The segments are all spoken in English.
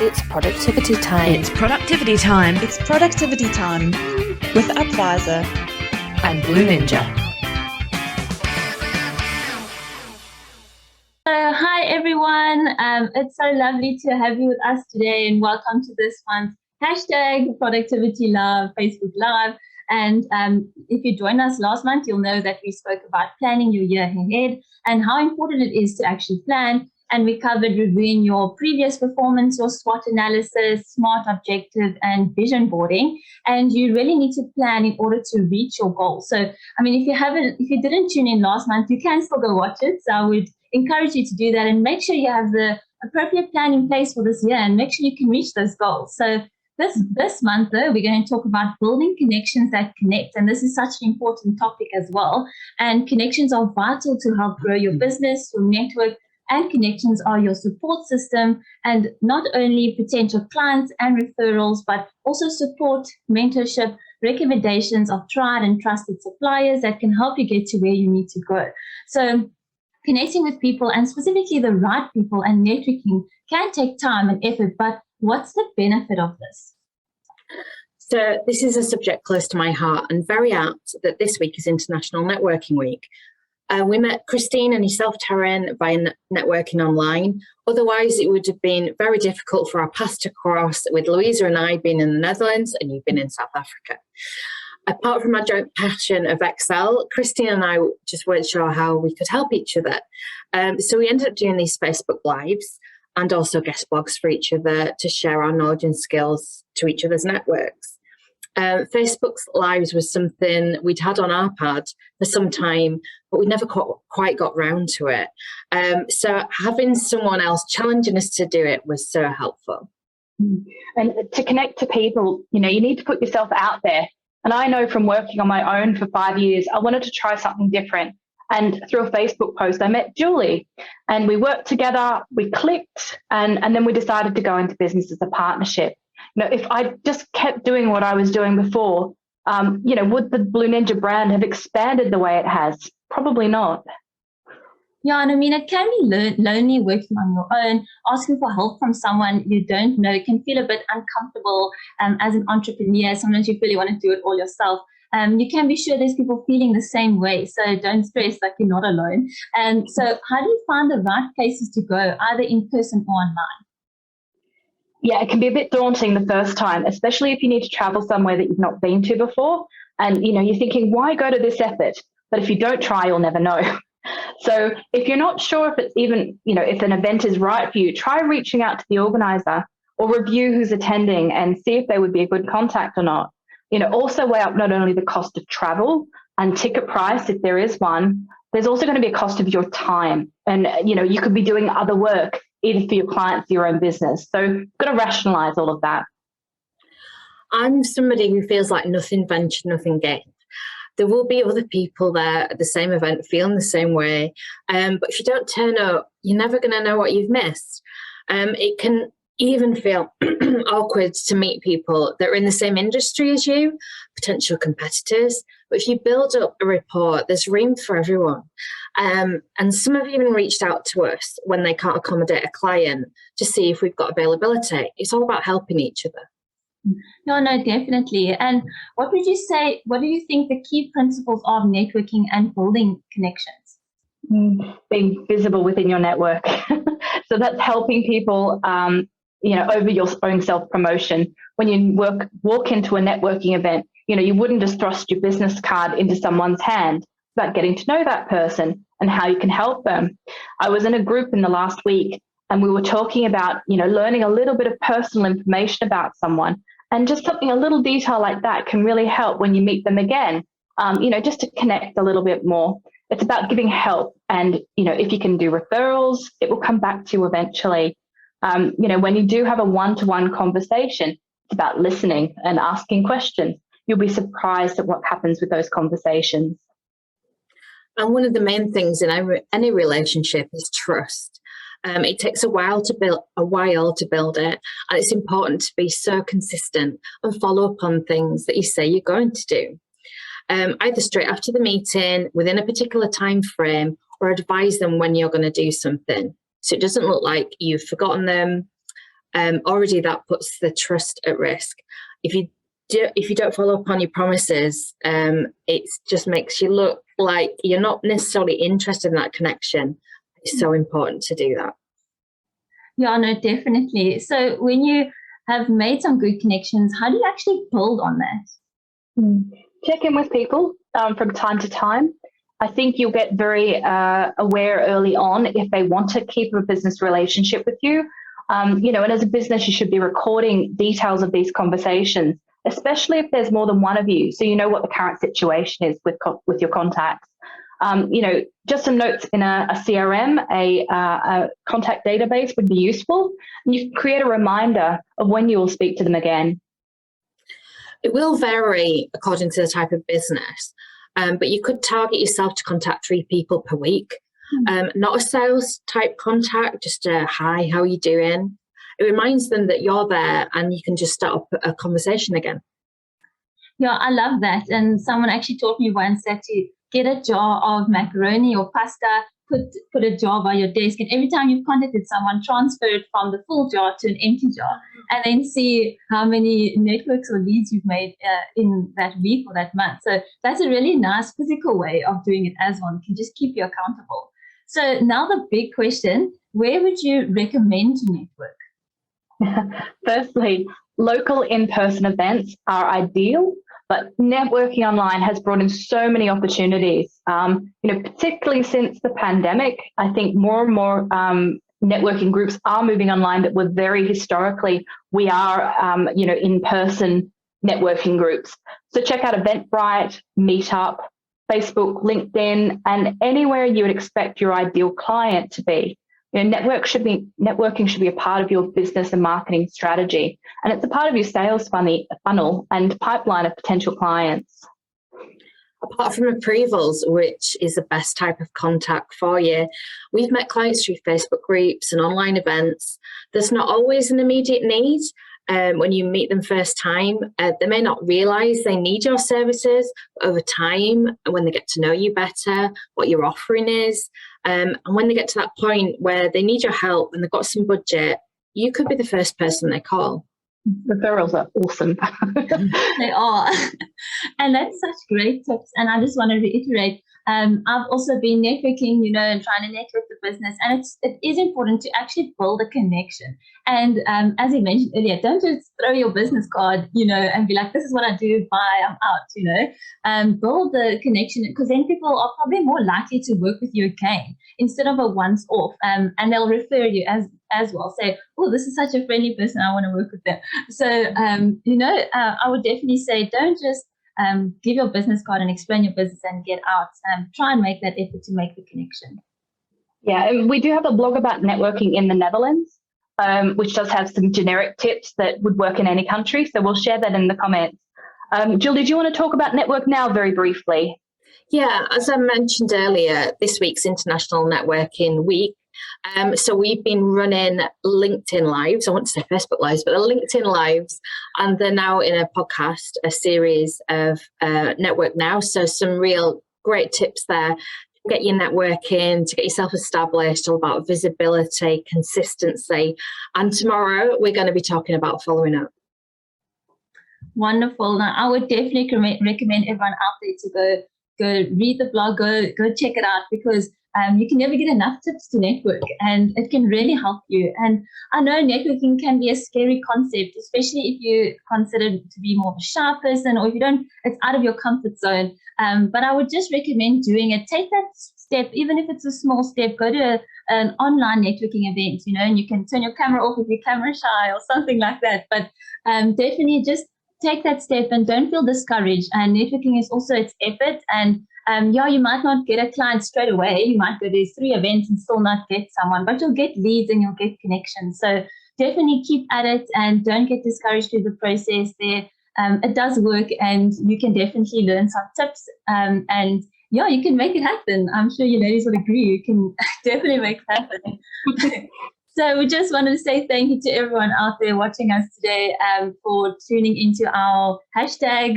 It's productivity time. It's productivity time. It's productivity time with Upvisor and Blue Ninja. So, hi everyone. It's so lovely to have you with us today, and welcome to this month's #Productivity Love Facebook Live. And if you joined us last month, you'll know that we spoke about planning your year ahead and how important it is to actually plan. And we covered reviewing your previous performance, your SWOT analysis, SMART objective, and vision boarding. And you really need to plan in order to reach your goals. So, I mean, if you didn't tune in last month, you can still go watch it. So I would encourage you to do that and make sure you have the appropriate plan in place for this year and make sure you can reach those goals. So this month, though, we're going to talk about building connections that connect. And this is such an important topic as well. And connections are vital to help grow your business, your network, and connections are your support system, and not only potential clients and referrals, but also support, mentorship, recommendations of tried and trusted suppliers that can help you get to where you need to go. So connecting with people, and specifically the right people, and networking can take time and effort, but what's the benefit of this? So this is a subject close to my heart, and very apt that this week is International Networking Week. We met Christine and yourself, Taryn, via networking online. Otherwise, it would have been very difficult for our paths to cross, with Louisa and I being in the Netherlands and you've been in South Africa. Apart from our joint passion of Excel, Christine and I just weren't sure how we could help each other. So we ended up doing these Facebook Lives and also guest blogs for each other to share our knowledge and skills to each other's networks. Facebook's Lives was something we'd had on our pad for some time, but we never quite got round to it. So having someone else challenging us to do it was so helpful. And to connect to people, you need to put yourself out there. And I know from working on my own for 5 years, I wanted to try something different. And through a Facebook post, I met Julie and we worked together, we clicked, and then we decided to go into business as a partnership. If I just kept doing what I was doing before, would the Blue Ninja brand have expanded the way it has? Probably not. Yeah, and I mean, it can be lonely working on your own. Asking for help from someone you don't know can feel a bit uncomfortable as an entrepreneur. Sometimes you really want to do it all yourself. You can be sure there's people feeling the same way, so don't stress, like you're not alone. And so how do you find the right places to go, either in person or online? Yeah, it can be a bit daunting the first time, especially if you need to travel somewhere that you've not been to before. And, you're thinking, why go to this effort? But if you don't try, you'll never know. So if you're not sure if it's even, if an event is right for you, try reaching out to the organizer or review who's attending and see if they would be a good contact or not. Also weigh up not only the cost of travel and ticket price, if there is one, there's also going to be a cost of your time. And, you could be doing other work, either for your clients or your own business. So you've got to rationalize all of that. I'm somebody who feels like nothing ventured, nothing gained. There will be other people there at the same event feeling the same way. But if you don't turn up, you're never going to know what you've missed. It can even feel awkward to meet people that are in the same industry as you, potential competitors. But if you build up a rapport, there's room for everyone. And some have even reached out to us when they can't accommodate a client to see if we've got availability. It's all about helping each other. No, definitely. And what do you think the key principles of networking and building connections? Being visible within your network. So that's helping people, over your own self-promotion. When you walk into a networking event, you wouldn't just thrust your business card into someone's hand. It's about getting to know that person and how you can help them. I was in a group in the last week and we were talking about, learning a little bit of personal information about someone. And just something, a little detail like that can really help when you meet them again, just to connect a little bit more. It's about giving help. And, if you can do referrals, it will come back to you eventually. When you do have a one-to-one conversation, it's about listening and asking questions. You'll be surprised at what happens with those conversations. And one of the main things in any relationship is trust. It takes a while to build it, and it's important to be so consistent and follow up on things that you say you're going to do. Either straight after the meeting, within a particular time frame, or advise them when you're going to do something. So it doesn't look like you've forgotten them already that puts the trust at risk. If you don't follow up on your promises, it just makes you look like you're not necessarily interested in that connection. It's so important to do that. Yeah, no, definitely. So when you have made some good connections, how do you actually build on that? Check in with people from time to time. I think you'll get very aware early on if they want to keep a business relationship with you. And as a business, you should be recording details of these conversations, especially if there's more than one of you, so you know what the current situation is with your contacts. Just some notes in a CRM, a contact database would be useful. And you can create a reminder of when you will speak to them again. It will vary according to the type of business, but you could target yourself to contact 3 people per week. Not a sales type contact, just a hi, how are you doing? It reminds them that you're there and you can just start up a conversation again. Yeah, I love that. And someone actually taught me once that to get a jar of macaroni or pasta, put a jar by your desk, and every time you've contacted someone, transfer it from the full jar to an empty jar, and then see how many networks or leads you've made in that week or that month. So that's a really nice physical way of doing it as well. It can just keep you accountable. So now the big question, where would you recommend to network? Firstly, local in-person events are ideal, but networking online has brought in so many opportunities. Particularly since the pandemic, I think more and more networking groups are moving online that were very historically, we are, in-person networking groups. So check out Eventbrite, Meetup, Facebook, LinkedIn, and anywhere you would expect your ideal client to be. Networking should be a part of your business and marketing strategy, and it's a part of your sales funnel and pipeline of potential clients. Apart from approvals, which is the best type of contact for you, we've met clients through Facebook groups and online events. There's not always an immediate need. When you meet them first time, they may not realise they need your services, but over time, when they get to know you better, what your offering is, and when they get to that point where they need your help and they've got some budget, you could be the first person they call. Referrals are awesome. They are. And that's such great tips. And I just want to reiterate, I've also been networking, and trying to network the business. And it is important to actually build a connection. And as you mentioned earlier, don't just throw your business card, and be like, this is what I do, bye, I'm out, build the connection, because then people are probably more likely to work with you again instead of a once off. And they'll refer you as well. Say, oh, this is such a friendly person, I want to work with them. So, I would definitely say, don't just give your business card and explain your business and get out. Try and make that effort to make the connection. Yeah, and we do have a blog about networking in the Netherlands, which does have some generic tips that would work in any country. So we'll share that in the comments. Jill, did you want to talk about Network Now very briefly? Yeah, as I mentioned earlier, this week's International Networking Week. So we've been running LinkedIn Lives. I want to say Facebook Lives, but LinkedIn Lives, and they're now in a podcast, a series of Network Now. So some real great tips there to get your networking, to get yourself established, all about visibility, consistency. And tomorrow we're going to be talking about following up. Wonderful. Now, I would definitely recommend everyone out there to go read the blog, go check it out, because you can never get enough tips to network, and it can really help you. And I know networking can be a scary concept, especially if you consider to be more of a shy person, or if you don't, it's out of your comfort zone. But I would just recommend doing it. Take that step, even if it's a small step. Go to an online networking event, and you can turn your camera off if you're camera shy or something like that. But definitely just take that step and don't feel discouraged. And networking is also its effort. And you might not get a client straight away. You might go to 3 events and still not get someone, but you'll get leads and you'll get connections. So definitely keep at it and don't get discouraged through the process there. It does work, and you can definitely learn some tips. And you can make it happen. I'm sure you ladies will agree. You can definitely make it happen. So we just wanted to say thank you to everyone out there watching us today for tuning into our hashtag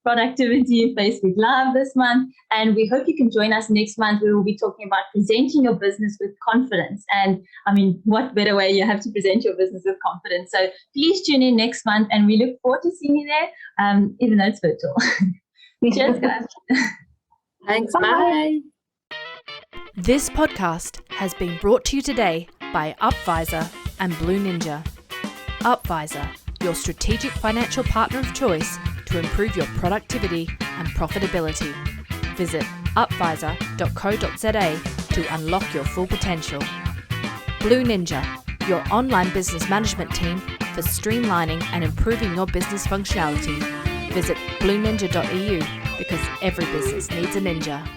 productivity Facebook Live this month. And we hope you can join us next month. We will be talking about presenting your business with confidence. And I mean, what better way you have to present your business with confidence. So please tune in next month and we look forward to seeing you there, even though it's virtual. Cheers, guys. Thanks. Bye. This podcast has been brought to you today by UpVisor and Blue Ninja. UpVisor, your strategic financial partner of choice to improve your productivity and profitability. Visit upvisor.co.za to unlock your full potential. Blue Ninja, your online business management team for streamlining and improving your business functionality. Visit blueninja.eu because every business needs a ninja.